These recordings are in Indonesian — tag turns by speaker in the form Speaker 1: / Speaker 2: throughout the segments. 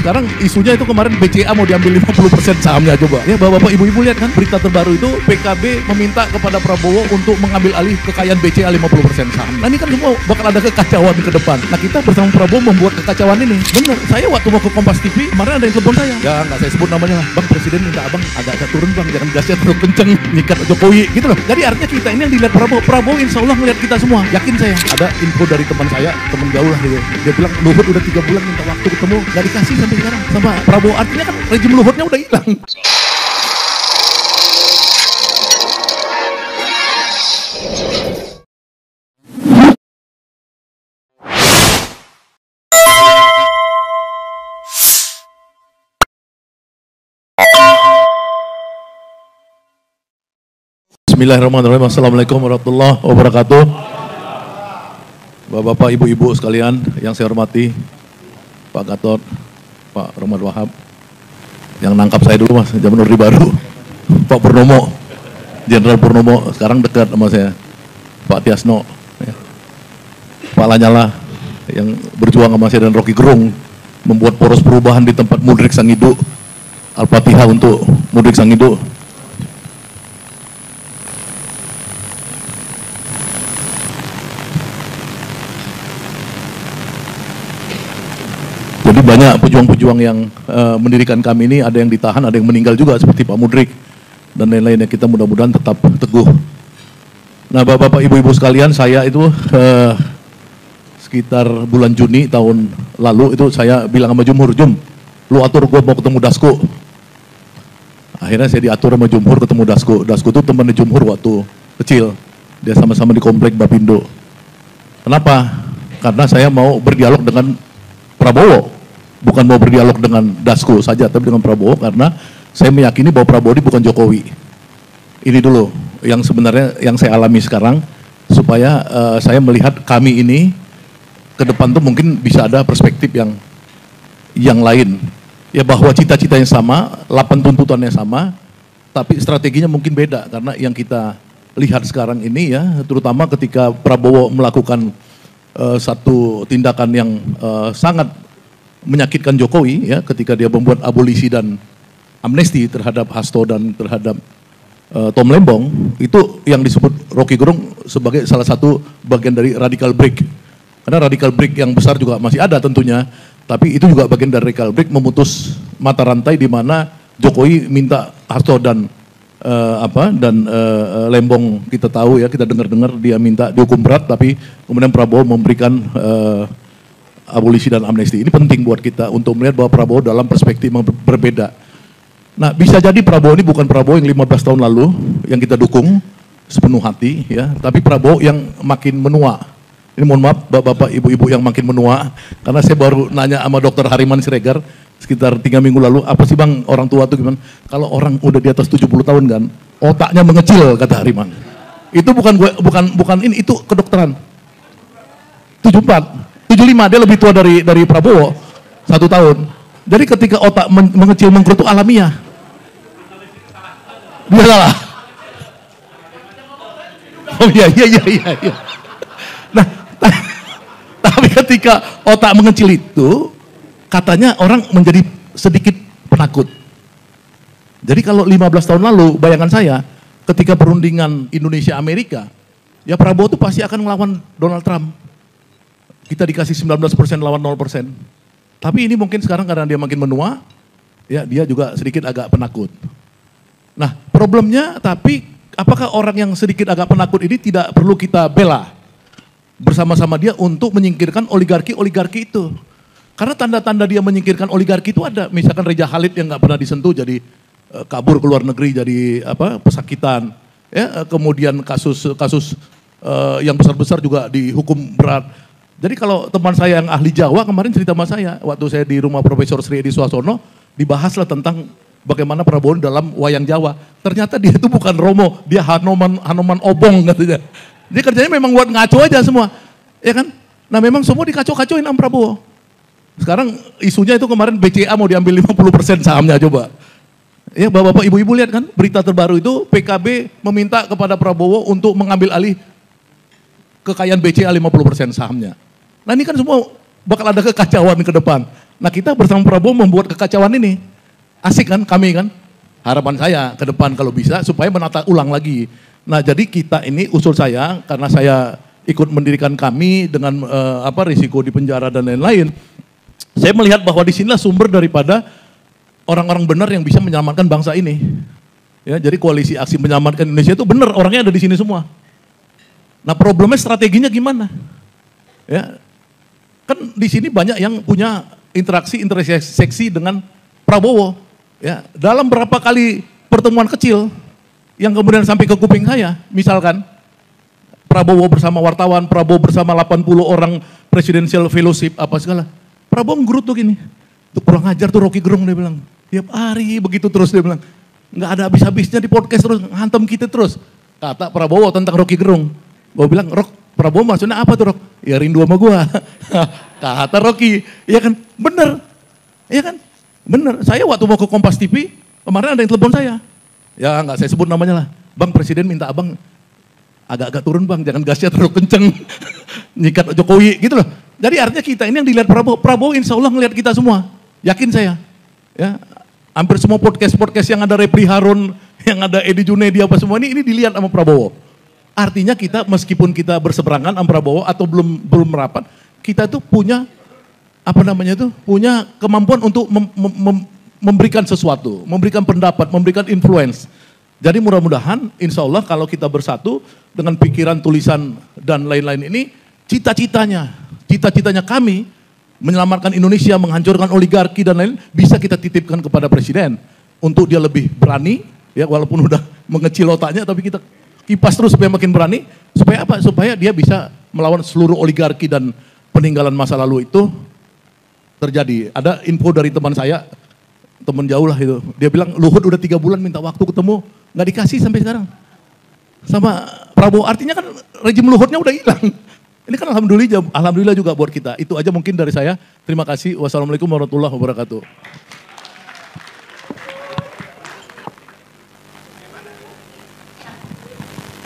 Speaker 1: Sekarang isunya itu kemarin BCA mau diambil 50% sahamnya, coba. Ya bapak-bapak ibu-ibu lihat kan berita terbaru itu PKB meminta kepada Prabowo untuk mengambil alih kekayaan BCA 50% saham. Nah ini kan semua bakal ada kekacauan ke depan. Nah kita bersama Prabowo membuat kekacauan ini. Bener, saya waktu mau ke Kompas TV kemarin ada yang telepon saya. Ya nggak saya sebut namanya lah. Bang Presiden minta abang agak turun bang, jangan gasnya terlalu kenceng nyikat Jokowi gitu loh. Jadi artinya kita ini yang dilihat Prabowo insya Allah ngelihat kita semua. Yakin saya. Ada info dari teman saya, teman jauh lah gitu. Dia bilang Luhut udah 3 bulan minta waktu ketemu, nggak dikasih sampai sekarang sama Prabowo. Artinya kan rejim Luhutnya udah hilang. Bismillahirrahmanirrahim. Assalamualaikum warahmatullahi wabarakatuh. Bapak-bapak, ibu-ibu sekalian yang saya hormati, Pak Gatot, Pak Romad Wahab, yang nangkap saya dulu mas, zaman Orde Baru, Pak Purnomo, Jenderal Purnomo, sekarang dekat sama saya, Pak Tiasno, ya. Pak Lanyala, yang berjuang sama saya dan Rocky Gerung, membuat poros perubahan di tempat Mudrik Sangido, Al-Fatihah untuk Mudrik Sangido. Jadi banyak pejuang-pejuang yang mendirikan kami ini, ada yang ditahan, ada yang meninggal juga seperti Pak Mudrik dan lain-lainnya. Kita mudah-mudahan tetap teguh. Nah bapak-bapak ibu-ibu sekalian, saya itu sekitar bulan Juni tahun lalu itu saya bilang sama Jumhur, Jum, lu atur gue mau ketemu Dasko. Akhirnya saya diatur sama Jumhur ketemu Dasko. Dasko itu temannya Jumhur waktu kecil. Dia sama-sama di komplek Bapindo. Kenapa? Karena saya mau berdialog dengan Prabowo. Bukan mau berdialog dengan Dasko saja, tapi dengan Prabowo, karena saya meyakini bahwa Prabowo ini bukan Jokowi. Ini dulu yang sebenarnya yang saya alami sekarang, supaya saya melihat kami ini ke depan tuh mungkin bisa ada perspektif yang lain. Ya bahwa cita-citanya sama, 8 tuntutannya sama, tapi strateginya mungkin beda, karena yang kita lihat sekarang ini ya, terutama ketika Prabowo melakukan satu tindakan yang sangat menyakitkan Jokowi ya, ketika dia membuat abolisi dan amnesti terhadap Hasto dan terhadap Tom Lembong, itu yang disebut Rocky Gerung sebagai salah satu bagian dari radical break. Karena radical break yang besar juga masih ada tentunya, tapi itu juga bagian dari radical break, memutus mata rantai di mana Jokowi minta Hasto dan Lembong, kita tahu ya, kita dengar-dengar dia minta dihukum berat, tapi kemudian Prabowo memberikan abolisi dan amnesti. Ini penting buat kita untuk melihat bahwa Prabowo dalam perspektif yang berbeda. Nah, bisa jadi Prabowo ini bukan Prabowo yang 15 tahun lalu yang kita dukung sepenuh hati ya, tapi Prabowo yang makin menua. Ini mohon maaf bapak-bapak, ibu-ibu yang makin menua, karena saya baru nanya sama Dr. Hariman Siregar sekitar 3 minggu lalu, apa sih bang orang tua tuh gimana? Kalau orang udah di atas 70 tahun kan, otaknya mengecil, kata Hariman. Itu bukan ini, itu kedokteran. 74. 75, dia lebih tua dari Prabowo 1 tahun. Jadi ketika otak mengecil mengkerut itu alamiah. Dia salah. Oh iya. Nah, tapi ketika otak mengecil itu, katanya orang menjadi sedikit penakut. Jadi kalau 15 tahun lalu, bayangan saya, ketika perundingan Indonesia-Amerika, ya Prabowo itu pasti akan melawan Donald Trump. Kita dikasih 19% lawan 0%. Tapi ini mungkin sekarang karena dia makin menua, ya dia juga sedikit agak penakut. Nah problemnya, tapi apakah orang yang sedikit agak penakut ini tidak perlu kita bela bersama-sama dia untuk menyingkirkan oligarki itu? Karena tanda-tanda dia menyingkirkan oligarki itu ada. Misalkan Reja Khalid yang nggak pernah disentuh jadi kabur ke luar negeri jadi pesakitan. Ya, kemudian kasus yang besar-besar juga dihukum berat. Jadi kalau teman saya yang ahli Jawa kemarin cerita sama saya, waktu saya di rumah Profesor Sri Edi Suasono, dibahaslah tentang bagaimana Prabowo dalam wayang Jawa. Ternyata dia itu bukan Romo, dia Hanoman Obong katanya. Dia kerjanya memang buat ngaco aja semua, ya kan? Nah memang semua dikacau-kacauin sama Prabowo. Sekarang isunya itu kemarin BCA mau diambil 50% sahamnya, coba. Ya bapak-bapak, ibu-ibu lihat kan berita terbaru itu PKB meminta kepada Prabowo untuk mengambil alih kekayaan BCA 50% sahamnya. Nah ini kan semua bakal ada kekacauan ke depan. Nah kita bersama Prabowo membuat kekacauan ini. Asik kan kami kan? Harapan saya ke depan kalau bisa supaya menata ulang lagi. Nah jadi kita ini usul saya karena saya ikut mendirikan kami dengan risiko di penjara dan lain-lain. Saya melihat bahwa di sinilah sumber daripada orang-orang benar yang bisa menyelamatkan bangsa ini. Ya, jadi koalisi aksi menyelamatkan Indonesia itu benar, orangnya ada di sini semua. Nah problemnya strateginya gimana? Ya, kan di sini banyak yang punya interaksi dengan Prabowo. Ya, dalam berapa kali pertemuan kecil yang kemudian sampai ke kuping saya, misalkan Prabowo bersama wartawan, Prabowo bersama 80 orang presidential fellowship apa segala. Prabowo ngerutuk gini, tuh kurang ajar tuh Rocky Gerung dia bilang. Tiap hari begitu terus dia bilang. Nggak ada habis-habisnya di podcast terus, hantam kita terus. Kata Prabowo tentang Rocky Gerung. Gue bilang, Prabowo maksudnya apa tuh Rok? Ya rindu sama gua. Kata Rocky, iya kan? Bener. Iya kan? Bener. Saya waktu mau ke Kompas TV, kemarin ada yang telepon saya. Ya nggak saya sebut namanya lah. Bang Presiden minta abang agak-agak turun bang, jangan gasnya terlalu kenceng. Nyikat Jokowi gitu loh. Jadi artinya kita ini yang dilihat Prabowo. Prabowo insya Allah ngelihat kita semua. Yakin saya. Ya, hampir semua podcast yang ada Repli Harun, yang ada Edi Junedi apa semua ini dilihat sama Prabowo. Artinya kita meskipun kita berseberangan sama Prabowo atau belum merapat, kita tuh punya punya kemampuan untuk memberikan sesuatu, memberikan pendapat, memberikan influence. Jadi mudah-mudahan insya Allah kalau kita bersatu dengan pikiran, tulisan dan lain-lain ini, cita-citanya kami menyelamatkan Indonesia, menghancurkan oligarki dan lain bisa kita titipkan kepada Presiden untuk dia lebih berani, ya walaupun udah mengecil otaknya, tapi kita kipas terus supaya makin berani, supaya apa? Supaya dia bisa melawan seluruh oligarki dan peninggalan masa lalu itu terjadi. Ada info dari teman saya, teman jauh lah itu, dia bilang Luhut udah 3 bulan minta waktu ketemu, nggak dikasih sampai sekarang. Sama Prabowo, artinya kan rejim Luhutnya udah hilang. Ini kan alhamdulillah juga buat kita. Itu aja mungkin dari saya. Terima kasih. Wassalamualaikum warahmatullahi wabarakatuh.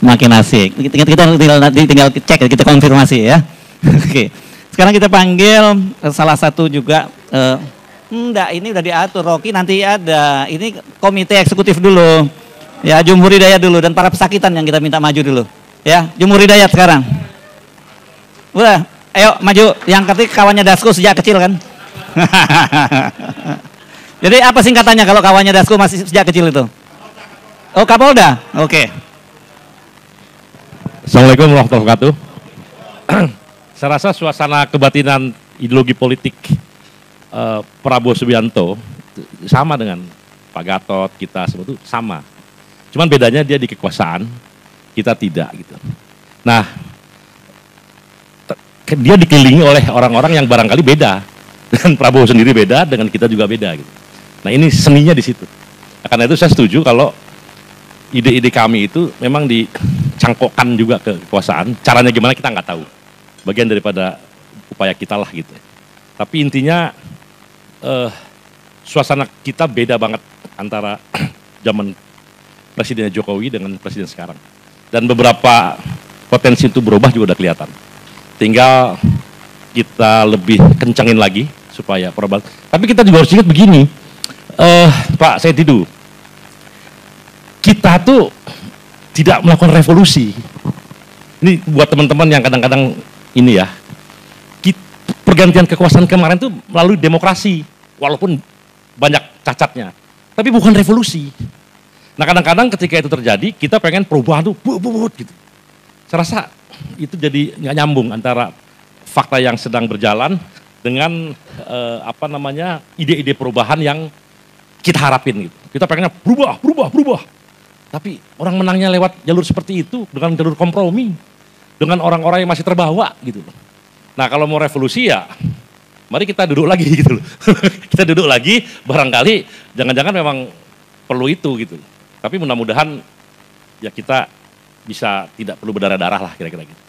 Speaker 2: Makin asik. Kita tinggal cek, kita konfirmasi ya. Oke. Sekarang kita panggil salah satu juga. Enggak, ini udah diatur Rocky. Nanti ada. Ini komite eksekutif dulu. Ya, Jumhur Hidayat dulu dan para pesakitan yang kita minta maju dulu. Ya, Jumhur Hidayat sekarang. Udah, ayo maju. Yang ketik kawannya Dasko sejak kecil kan. Jadi apa singkatannya kalau kawannya Dasko masih sejak kecil itu? Oh, Kapolda. Oke.
Speaker 3: Assalamualaikum warahmatullahi wabarakatuh. Saya rasa suasana kebatinan ideologi politik Prabowo Subianto sama dengan Pak Gatot, kita semua itu sama. Cuman bedanya dia di kekuasaan, kita tidak gitu. Nah, dia dikelilingi oleh orang-orang yang barangkali beda. Dengan Prabowo sendiri beda, dengan kita juga beda gitu. Nah ini seninya di situ. Karena itu saya setuju kalau ide-ide kami itu memang dicangkokkan juga ke kekuasaan. Caranya gimana kita nggak tahu. Bagian daripada upaya kita lah gitu. Tapi intinya suasana kita beda banget antara zaman Presiden Jokowi dengan Presiden sekarang. Dan beberapa potensi itu berubah juga udah kelihatan. Tinggal kita lebih kencangin lagi supaya perubahan. Tapi kita juga harus ingat begini, Pak Setidu, kita tuh tidak melakukan revolusi. Ini buat teman-teman yang kadang-kadang ini ya, pergantian kekuasaan kemarin tuh melalui demokrasi, walaupun banyak cacatnya, tapi bukan revolusi. Nah kadang-kadang ketika itu terjadi, kita pengen perubahan tuh, gitu. Saya rasa itu jadi nggak nyambung antara fakta yang sedang berjalan dengan ide-ide perubahan yang kita harapin gitu. Kita pengennya berubah. Tapi orang menangnya lewat jalur seperti itu dengan jalur kompromi, dengan orang-orang yang masih terbawa gitu. Nah kalau mau revolusi ya, mari kita duduk lagi gitu loh. Kita duduk lagi, barangkali jangan-jangan memang perlu itu gitu. Tapi mudah-mudahan ya kita bisa tidak perlu berdarah-darah lah kira-kira gitu.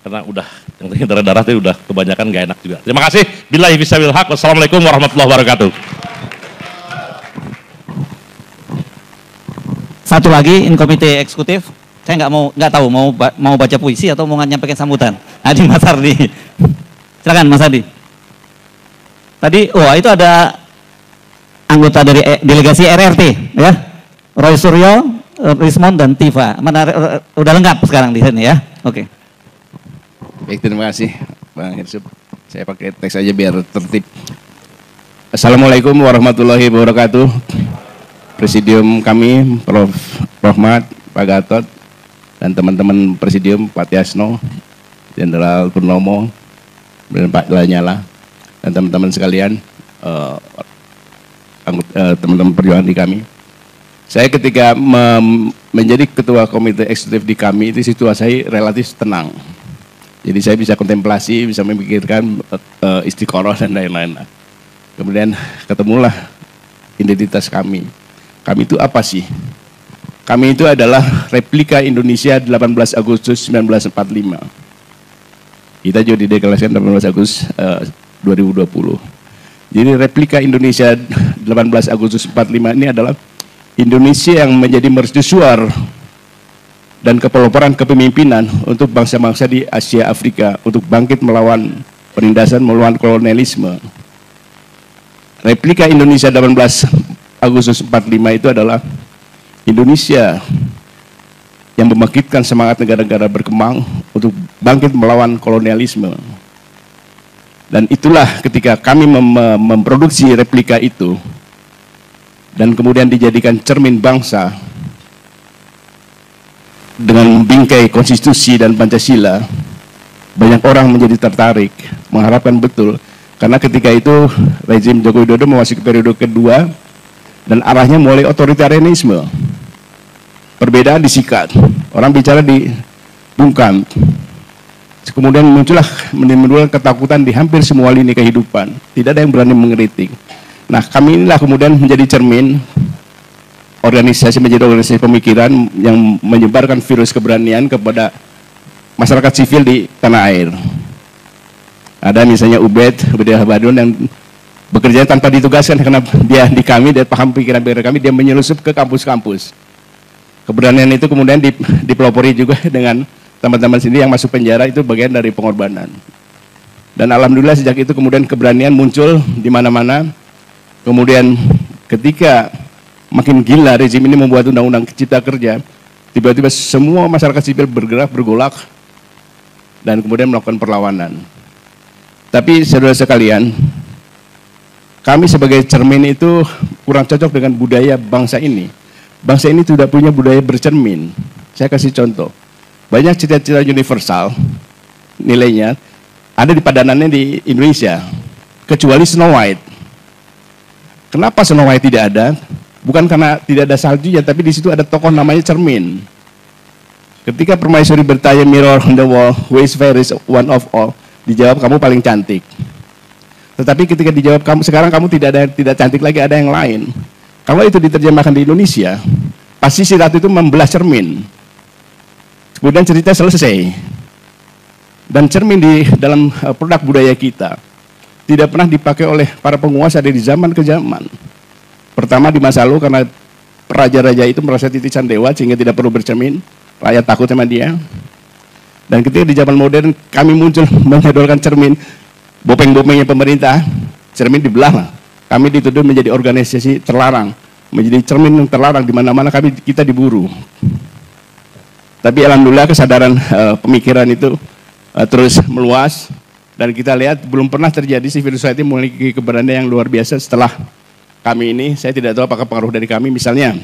Speaker 3: Karena udah yang darah-darah itu udah kebanyakan gak enak juga. Terima kasih. Billahi fissabil haq. Wassalamualaikum warahmatullahi wabarakatuh.
Speaker 2: Satu lagi, in komite eksekutif. Saya nggak tahu mau baca puisi atau mau nyampaikan sambutan. Adi Mas Ardi. Silakan Mas Adi. Tadi, itu ada anggota dari delegasi RRT, ya. Roy Suryo, Rismond dan Tifa. Udah lengkap sekarang di sini ya. Oke.
Speaker 4: Baik, terima kasih Bang Hirsub. Saya pakai teks aja biar tertib. Assalamualaikum warahmatullahi wabarakatuh. Presidium kami, Prof. Rohmat, Pak Gatot, dan teman-teman Presidium, Pak Tiasno, Jenderal Purnomo, dan Pak Lanyala, dan teman-teman sekalian, teman-teman perjuangan di kami. Saya ketika menjadi ketua komite eksekutif di kami, itu situasi relatif tenang. Jadi saya bisa kontemplasi, bisa memikirkan istiqoroh dan lain-lain. Kemudian ketemulah identitas kami. Kami itu apa sih? Kami itu adalah replika Indonesia 18 Agustus 1945. Kita juga dideklarasikan 18 Agustus 2020. Jadi replika Indonesia 18 Agustus 45 ini adalah Indonesia yang menjadi mercusuar dan kepeloporan kepemimpinan untuk bangsa-bangsa di Asia Afrika untuk bangkit melawan penindasan, melawan kolonialisme. Replika Indonesia 18 Agustus 45 itu adalah Indonesia yang membangkitkan semangat negara-negara berkembang untuk bangkit melawan kolonialisme. Dan itulah ketika kami memproduksi replika itu dan kemudian dijadikan cermin bangsa dengan bingkai konstitusi dan Pancasila, banyak orang menjadi tertarik, mengharapkan betul, karena ketika itu rezim Joko Widodo memasuki periode kedua dan arahnya mulai otoritarianisme. Perbedaan disikat, orang bicara dibungkam. Kemudian muncullah menimbulkan ketakutan di hampir semua lini kehidupan. Tidak ada yang berani mengkritik. Nah, kami inilah kemudian menjadi cermin organisasi, menjadi organisasi pemikiran yang menyebarkan virus keberanian kepada masyarakat sivil di tanah air. Ada misalnya Ubed Habadun yang bekerja tanpa ditugaskan karena dia di kami, dia paham pikiran kami, dia menyelusup ke kampus-kampus. Keberanian itu kemudian dipelopori juga dengan teman-teman sendiri yang masuk penjara, itu bagian dari pengorbanan. Dan alhamdulillah sejak itu kemudian keberanian muncul di mana-mana. Kemudian ketika makin gila rezim ini membuat undang-undang cipta kerja, tiba-tiba semua masyarakat sipil bergerak, bergolak, dan kemudian melakukan perlawanan. Tapi saudara sekalian, kami sebagai cermin itu kurang cocok dengan budaya bangsa ini. Bangsa ini tidak punya budaya bercermin. Saya kasih contoh. Banyak cita-cita universal, nilainya, ada di padanannya di Indonesia, kecuali Snow White. Kenapa Snow White tidak ada? Bukan karena tidak ada saljunya, tapi di situ ada tokoh namanya cermin. Ketika permaisuri bertanya mirror on the wall, who is fairest one of all, dijawab kamu paling cantik. Tetapi ketika dijawab kamu sekarang kamu tidak cantik lagi, ada yang lain. Kalau itu diterjemahkan di Indonesia, pasti si ratu itu membelah cermin. Kemudian cerita selesai. Dan cermin di dalam produk budaya kita tidak pernah dipakai oleh para penguasa dari zaman ke zaman. Pertama di masa lalu karena raja-raja itu merasa titisan dewa sehingga tidak perlu bercermin, rakyat takut sama dia. Dan ketika di zaman modern kami muncul menyodorkan cermin, bopeng-bopengnya pemerintah, cermin dibelah. Kami dituduh menjadi organisasi terlarang, menjadi cermin yang terlarang di mana-mana kita diburu. Tapi alhamdulillah kesadaran pemikiran itu terus meluas. Dan kita lihat belum pernah terjadi civil society memiliki keberanian yang luar biasa setelah kami ini. Saya tidak tahu apakah pengaruh dari kami, misalnya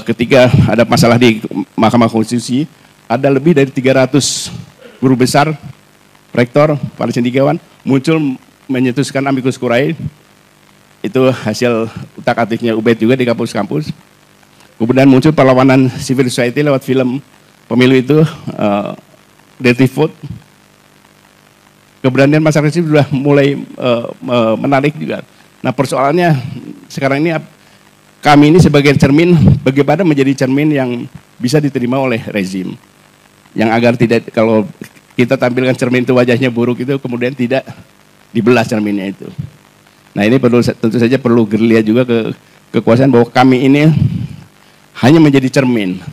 Speaker 4: ketika ada masalah di Mahkamah Konstitusi, ada lebih dari 300 guru besar, rektor, para cendekiawan muncul menyetuskan amicus curiae. Itu hasil utak-atiknya Ubed juga di kampus-kampus. Kemudian muncul perlawanan civil society lewat film pemilu itu, Dirty Vote. Keberanian masyarakat sipil sudah mulai menarik juga. Nah persoalannya sekarang ini kami ini sebagai cermin, bagaimana menjadi cermin yang bisa diterima oleh rezim. Yang agar tidak, kalau kita tampilkan cermin itu wajahnya buruk itu kemudian tidak dibelah cerminnya itu. Nah ini tentu saja perlu gerilya juga ke kekuasaan bahwa kami ini hanya menjadi cermin.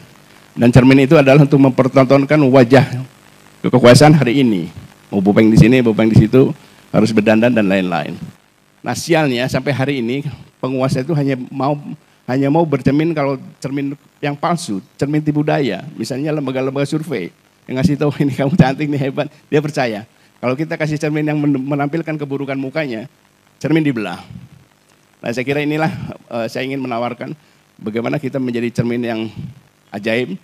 Speaker 4: Dan cermin itu adalah untuk mempertontonkan wajah kekuasaan hari ini. Mau bopeng di sini, bopeng di situ, harus berdandan dan lain-lain. Nah sialnya sampai hari ini penguasa itu hanya mau bercermin kalau cermin yang palsu, cermin tipu daya. Misalnya lembaga-lembaga survei yang ngasih tahu ini kamu cantik, ini hebat, dia percaya. Kalau kita kasih cermin yang menampilkan keburukan mukanya, cermin dibelah. Nah saya kira inilah saya ingin menawarkan bagaimana kita menjadi cermin yang ajaib,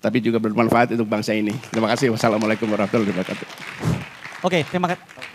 Speaker 4: tapi juga bermanfaat untuk bangsa ini. Terima kasih. Wassalamualaikum warahmatullahi wabarakatuh.
Speaker 2: Oke, terima kasih.